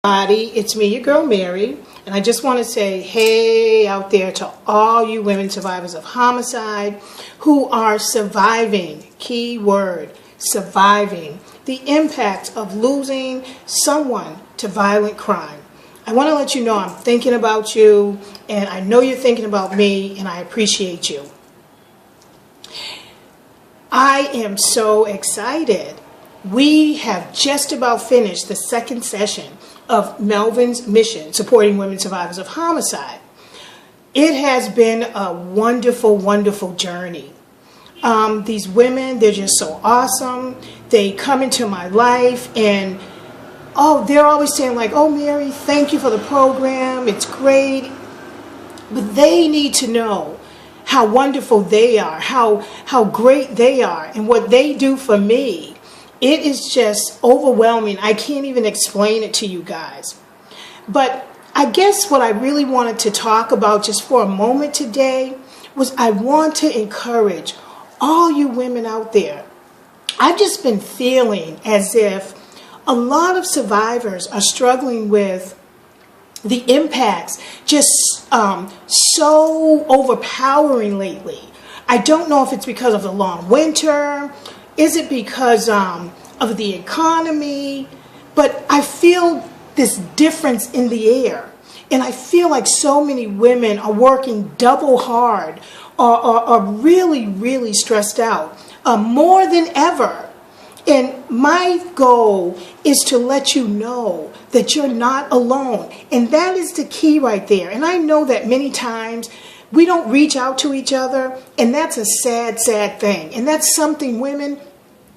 It's me, your girl Mary, and I just want to say hey out there to all you women survivors of homicide who are surviving, key word, surviving the impact of losing someone to violent crime. I want to let you know I'm thinking about you, and I know you're thinking about me, and I appreciate you. I am so excited. We have just about finished the second session of Melvin's mission supporting women survivors of homicide. It has been a wonderful, wonderful journey. These women, they're just so awesome. They come into my life and they're always saying like, oh Mary, thank you for the program. It's great. But they need to know how wonderful they are, how great they are, and what they do for me. It is just overwhelming. I can't even explain it to you guys. But I guess what I really wanted to talk about just for a moment today was I want to encourage all you women out there. I've just been feeling as if a lot of survivors are struggling with the impacts just so overpowering lately. I don't know if it's because of the long winter. Is it because of the economy? But I feel this difference in the air. And I feel like so many women are working double hard or are really, really stressed out more than ever. And my goal is to let you know that you're not alone. And that is the key right there. And I know that many times we don't reach out to each other, and that's a sad, sad thing. And that's something women,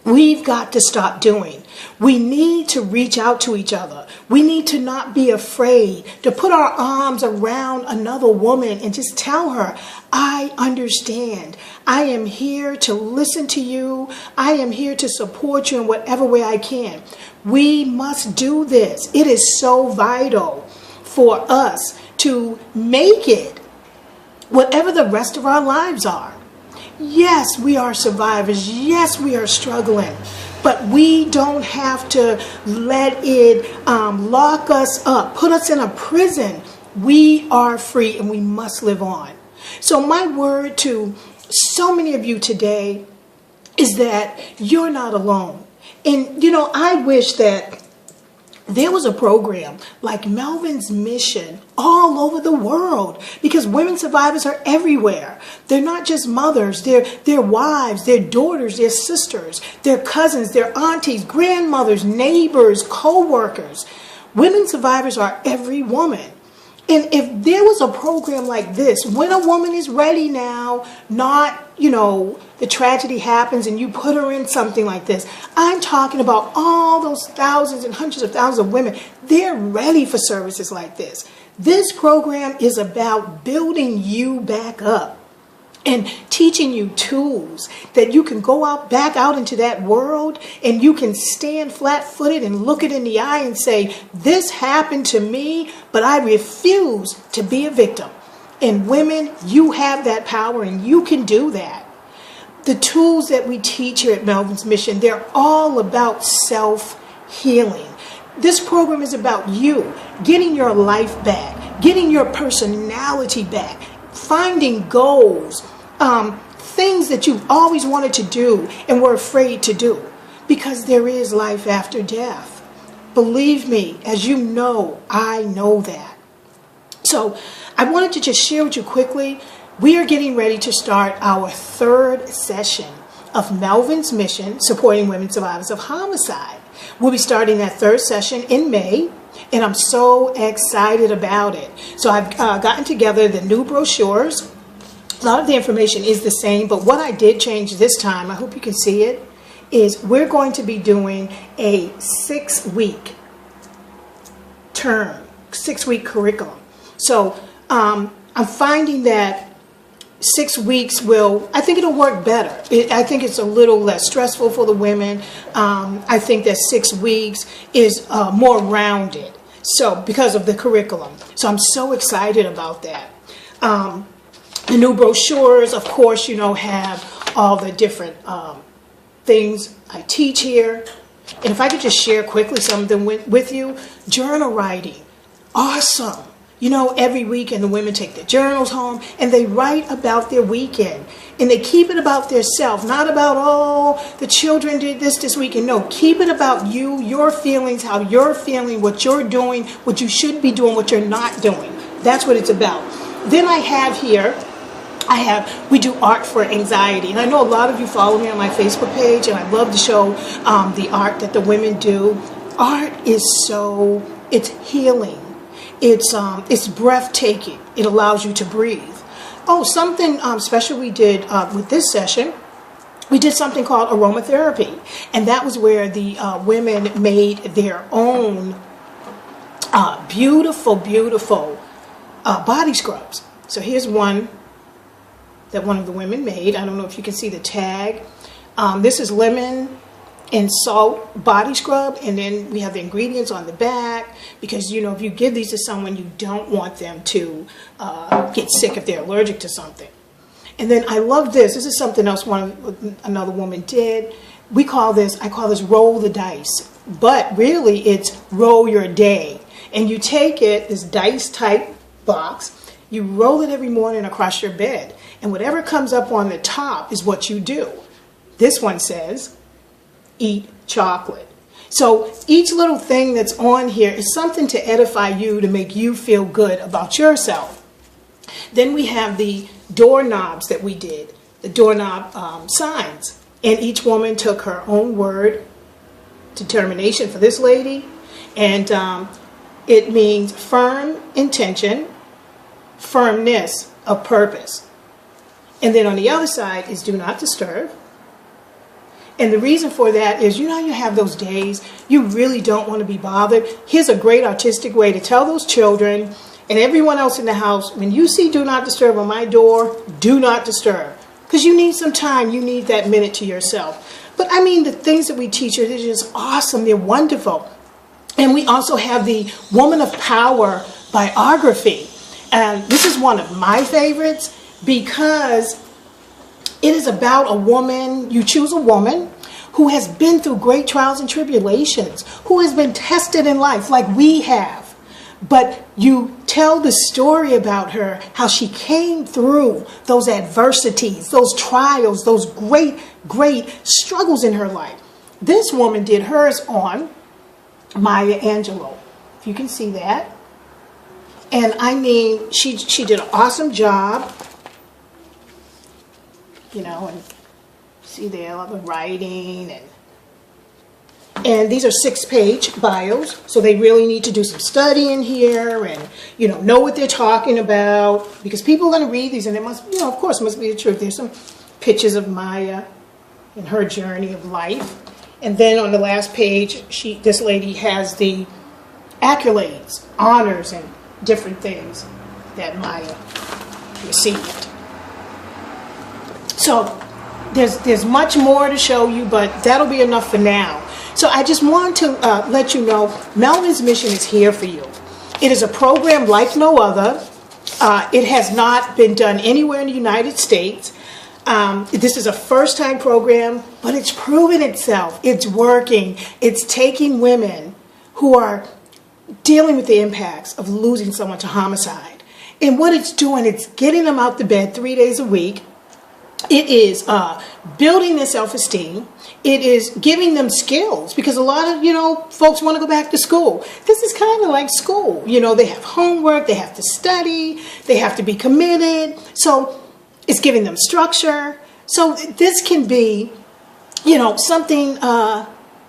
we've got to stop doing. We need to reach out to each other. We need to not be afraid to put our arms around another woman and just tell her, I understand. I am here to listen to you. I am here to support you in whatever way I can. We must do this. It is so vital for us to make it whatever the rest of our lives are. Yes, we are survivors. Yes, we are struggling. But we don't have to let it lock us up, put us in a prison. We are free and we must live on. So my word to so many of you today is that you're not alone. And, I wish that there was a program like Melvin's Mission all over the world, because women survivors are everywhere. They're not just mothers, they're wives, they're daughters, they're sisters, they're cousins, they're aunties, grandmothers, neighbors, co-workers. Women survivors are every woman. And if there was a program like this, when a woman is ready now, not, the tragedy happens and you put her in something like this. I'm talking about all those thousands and hundreds of thousands of women. They're ready for services like this. This program is about building you back up and teaching you tools that you can go back out into that world, and you can stand flat-footed and look it in the eye and say, this happened to me, but I refuse to be a victim. And women, you have that power and you can do that. The tools that we teach here at Melvin's Mission, they're all about self-healing. This program is about you getting your life back, getting your personality back, finding goals, things that you've always wanted to do and were afraid to do, because there is life after death. Believe me, as you know, I know that. So I wanted to just share with you quickly, we are getting ready to start our third session of Melvin's Mission supporting women survivors of homicide. We'll be starting that third session in May, and I'm so excited about it. So I've gotten together the new brochures. A lot of the information is the same, but what I did change this time, I hope you can see it, is we're going to be doing a 6-week term, 6-week curriculum. So I'm finding that 6 weeks I think it'll work better. I think it's a little less stressful for the women. I think that 6 weeks is more rounded. So because of the curriculum. So I'm so excited about that. The new brochures, of course, have all the different things I teach here. And if I could just share quickly some of them with you, journal writing, awesome. You know, every weekend the women take their journals home and they write about their weekend. And they keep it about themselves, not about, oh, the children did this weekend. No, keep it about you, your feelings, how you're feeling, what you're doing, what you should be doing, what you're not doing. That's what it's about. Then I have here, we do art for anxiety. And I know a lot of you follow me on my Facebook page, and I love to show the art that the women do. Art is it's healing. It's breathtaking. It allows you to breathe. Oh, something special we did with this session, we did something called aromatherapy. And that was where the women made their own beautiful, beautiful body scrubs. So here's one that one of the women made. I don't know if you can see the tag. This is lemon and salt body scrub, and then we have the ingredients on the back, because you know, if you give these to someone, you don't want them to get sick if they're allergic to something. And then I love this. This is something else another woman did. I call this roll the dice, but really it's roll your day. And you take it, this dice type box, you roll it every morning across your bed, and whatever comes up on the top is what you do. This one says, eat chocolate. So each little thing that's on here is something to edify you, to make you feel good about yourself. Then we have the doorknobs that we did, the doorknob signs. And each woman took her own word, determination for this lady. And it means firm intention, firmness of purpose. And then on the other side is do not disturb. And the reason for that is, you know, you have those days you really don't want to be bothered. Here's a great artistic way to tell those children and everyone else in the house, when you see do not disturb on my door, do not disturb. Because you need some time. You need that minute to yourself. But I mean, the things that we teach are just awesome. They're wonderful. And we also have the Woman of Power biography. And this is one of my favorites because it is about a woman. You choose a woman who has been through great trials and tribulations, who has been tested in life like we have. But you tell the story about her, how she came through those adversities, those trials, those great, great struggles in her life. This woman did hers on Maya Angelou, if you can see that. And I mean, she did an awesome job. You know, and see there, all the writing, and these are 6-page bios, so they really need to do some studying here and, you know what they're talking about, because people are going to read these and it must, you know, of course, it must be the truth. There's some pictures of Maya and her journey of life. And then on the last page, this lady has the accolades, honors, and different things that Maya received. So there's much more to show you, but that'll be enough for now. So I just want to let you know, Melvin's Mission is here for you. It is a program like no other. It has not been done anywhere in the United States. This is a first-time program, but it's proven itself. It's working. It's taking women who are dealing with the impacts of losing someone to homicide. And what it's doing, it's getting them out the bed 3 days a week. It is building their self-esteem. It is giving them skills, because a lot of, folks want to go back to school. This is kind of like school. They have homework, they have to study, they have to be committed. So it's giving them structure. So this can be, something,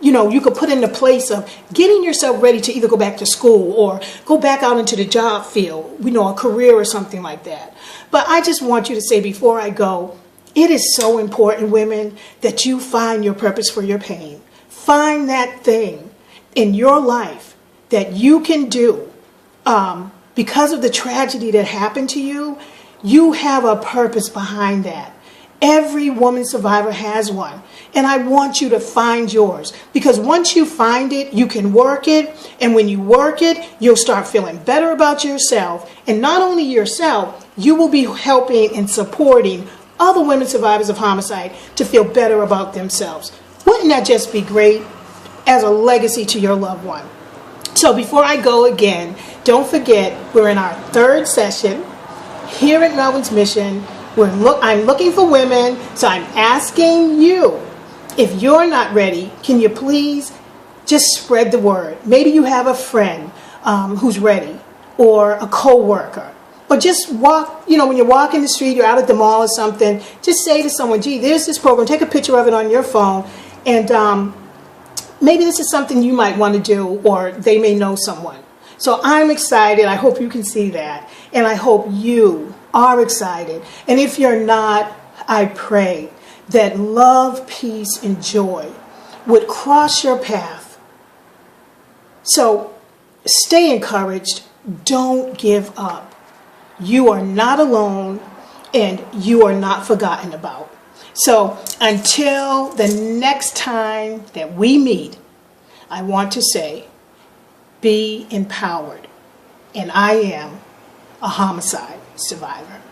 you could put in the place of getting yourself ready to either go back to school or go back out into the job field, a career or something like that. But I just want you to say before I go, it is so important, women, that you find your purpose for your pain. Find that thing in your life that you can do. Because of the tragedy that happened to you, you have a purpose behind that. Every woman survivor has one. And I want you to find yours. Because once you find it, you can work it. And when you work it, you'll start feeling better about yourself. And not only yourself, you will be helping and supporting other women survivors of homicide to feel better about themselves. Wouldn't that just be great? as a legacy to your loved one. So before I go again, don't forget, we're in our third session here at Melvin's Mission. I'm looking for women, so I'm asking you, if you're not ready, can you please just spread the word? Maybe you have a friend who's ready, or a co-worker. Or just walk, when you're walking the street, you're out at the mall or something, just say to someone, gee, there's this program, take a picture of it on your phone, and maybe this is something you might want to do, or they may know someone. So I'm excited. I hope you can see that. And I hope you are excited. And if you're not, I pray that love, peace, and joy would cross your path. So stay encouraged. Don't give up. You are not alone, and you are not forgotten about. So until the next time that we meet, I want to say, be empowered. And I am a homicide survivor.